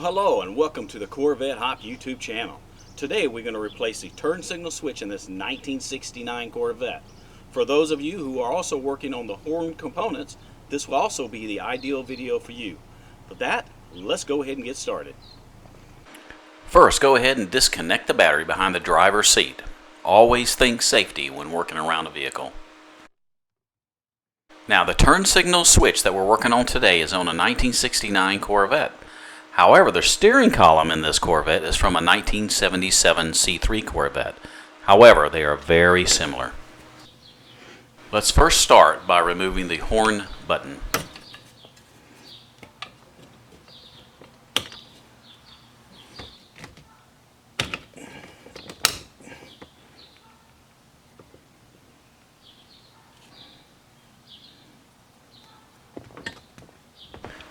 Hello and welcome to the Corvette Hop YouTube channel. Today we're going to replace the turn signal switch in this 1969 Corvette. For those of you who are also working on the horn components, this will also be the ideal video for you. With that, let's go ahead and get started. First, go ahead and disconnect the battery behind the driver's seat. Always think safety when working around a vehicle. Now, the turn signal switch that we're working on today is on a 1969 Corvette. However, the steering column in this Corvette is from a 1977 C3 Corvette. However, they are very similar. Let's first start by removing the horn button.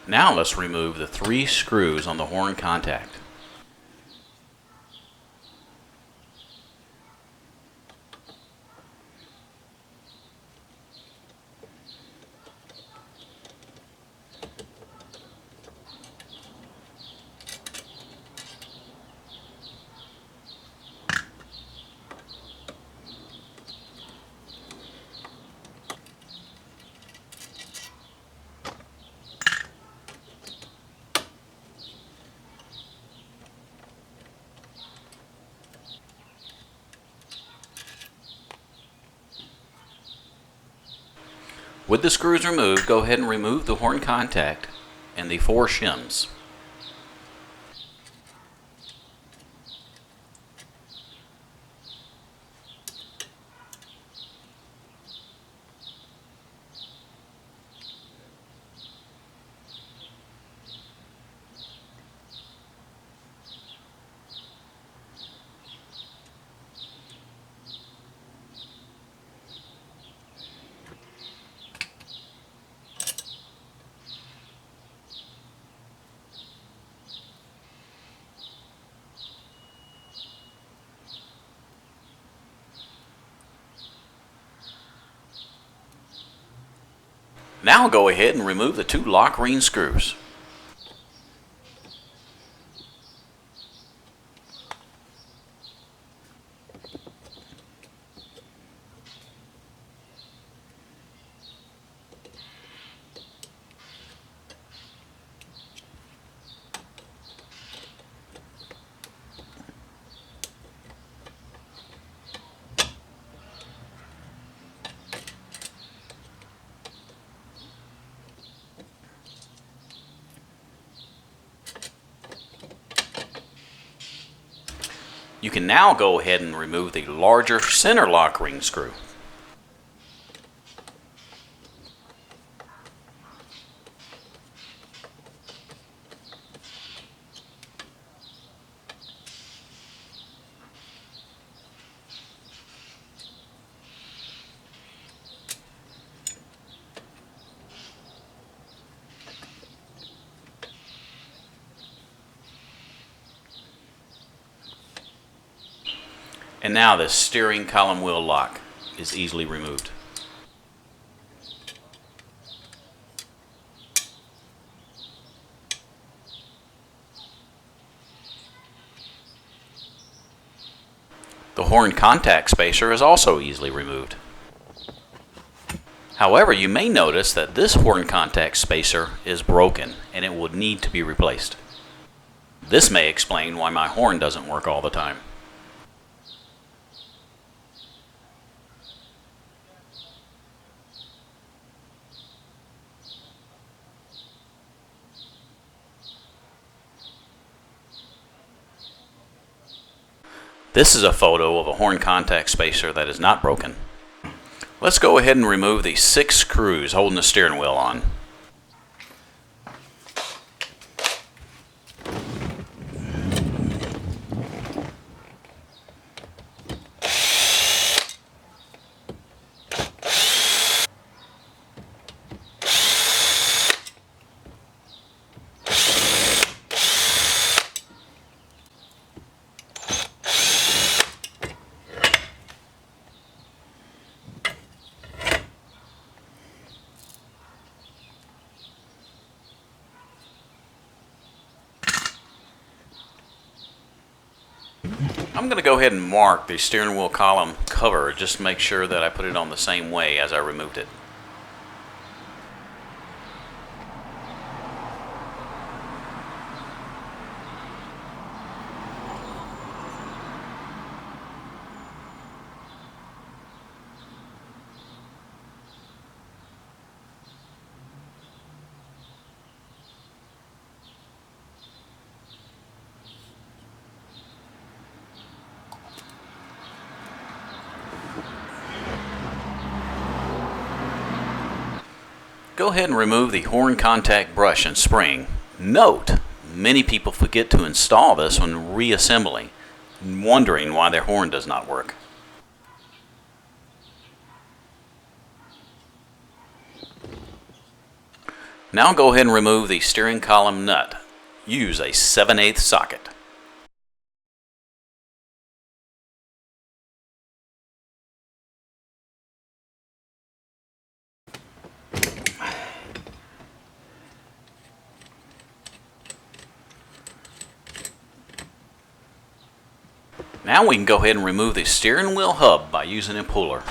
Now let's remove the 3 screws on the horn contact. With the screws removed, go ahead and remove the horn contact and the 4 shims. Now go ahead and remove the 2 lock ring screws. You can now go ahead and remove the larger center lock ring screw. And now the steering column wheel lock is easily removed. The horn contact spacer is also easily removed. However, you may notice that this horn contact spacer is broken and it would need to be replaced. This may explain why my horn doesn't work all the time. This is a photo of a horn contact spacer that is not broken. Let's go ahead and remove the 6 screws holding the steering wheel on. I'm going to go ahead and mark the steering wheel column cover just to make sure that I put it on the same way as I removed it. Go ahead and remove the horn contact brush and spring. Note, many people forget to install this when reassembling, wondering why their horn does not work. Now go ahead and remove the steering column nut. Use a 7/8 socket. Now we can go ahead and remove the steering wheel hub by using a puller.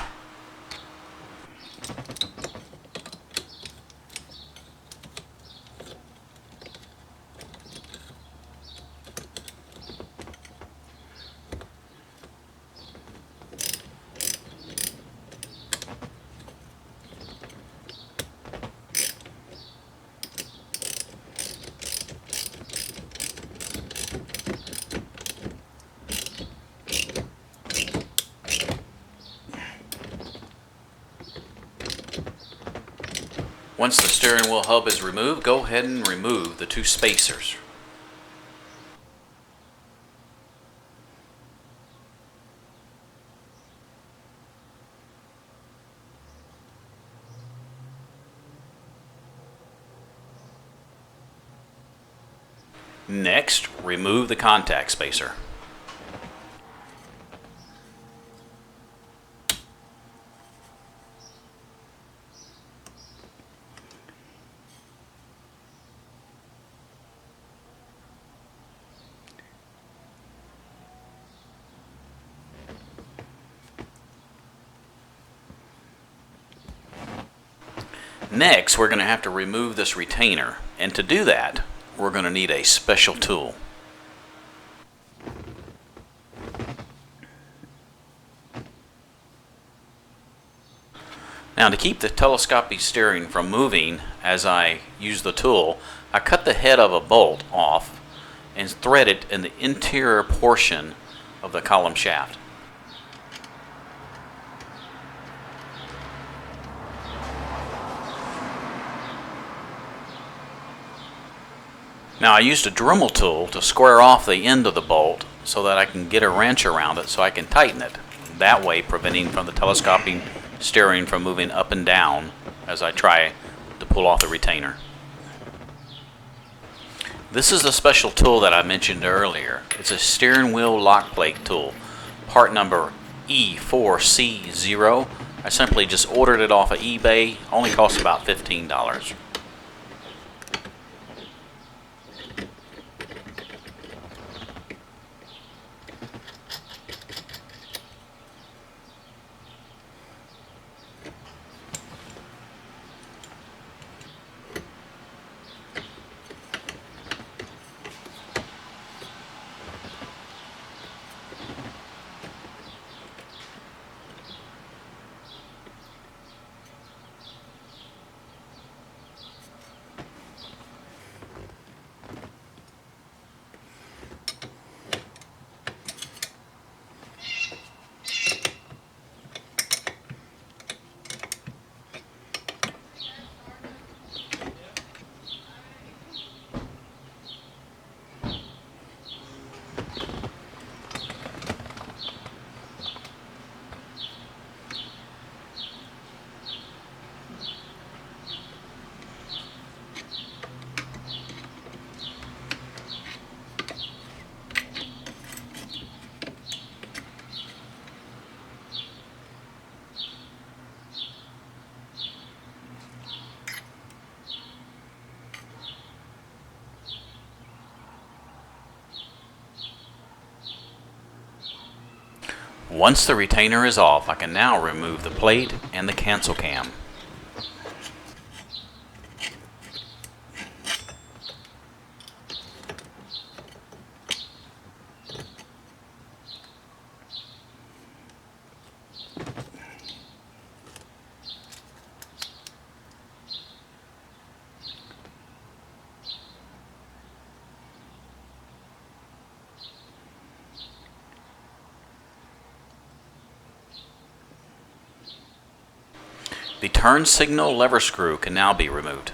Once the steering wheel hub is removed, go ahead and remove the two spacers. Next, remove the contact spacer. Next, we're going to have to remove this retainer, and to do that, we're going to need a special tool. Now, to keep the telescopic steering from moving as I use the tool, I cut the head of a bolt off and thread it in the interior portion of the column shaft. Now I used a Dremel tool to square off the end of the bolt so that I can get a wrench around it so I can tighten it. That way preventing from the telescoping steering from moving up and down as I try to pull off the retainer. This is a special tool that I mentioned earlier. It's a steering wheel lock plate tool, part number E4C0. I simply just ordered it off of eBay, only costs about $15. Once the retainer is off, I can now remove the plate and the cancel cam. The turn signal lever screw can now be removed.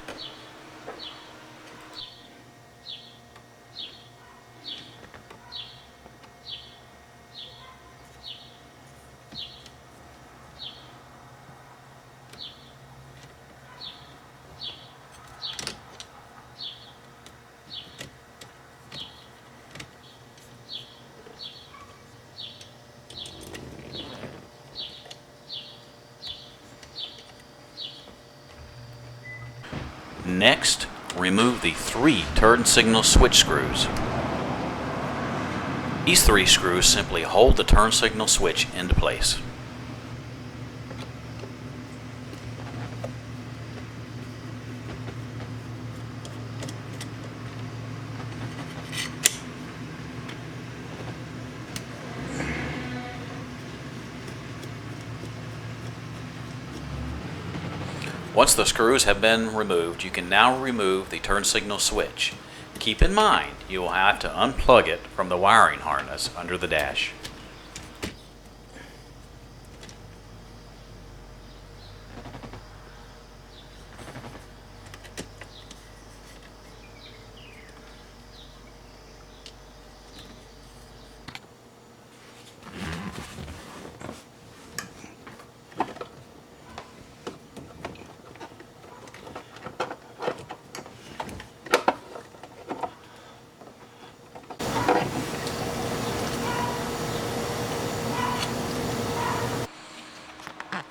Next, remove the 3 turn signal switch screws. These 3 screws simply hold the turn signal switch into place. Once the screws have been removed, you can now remove the turn signal switch. Keep in mind, you will have to unplug it from the wiring harness under the dash.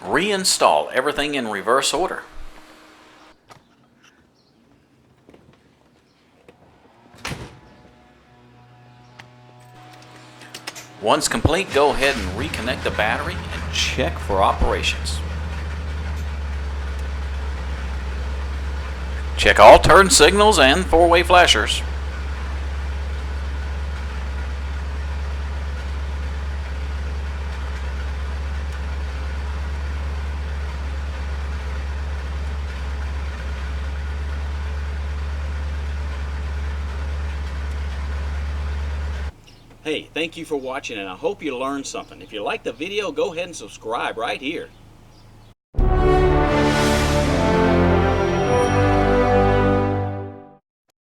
Reinstall everything in reverse order. Once complete, go ahead and reconnect the battery and check for operations. Check all turn signals and 4-way flashers. Hey, thank you for watching, and I hope you learned something. If you liked the video, go ahead and subscribe right here.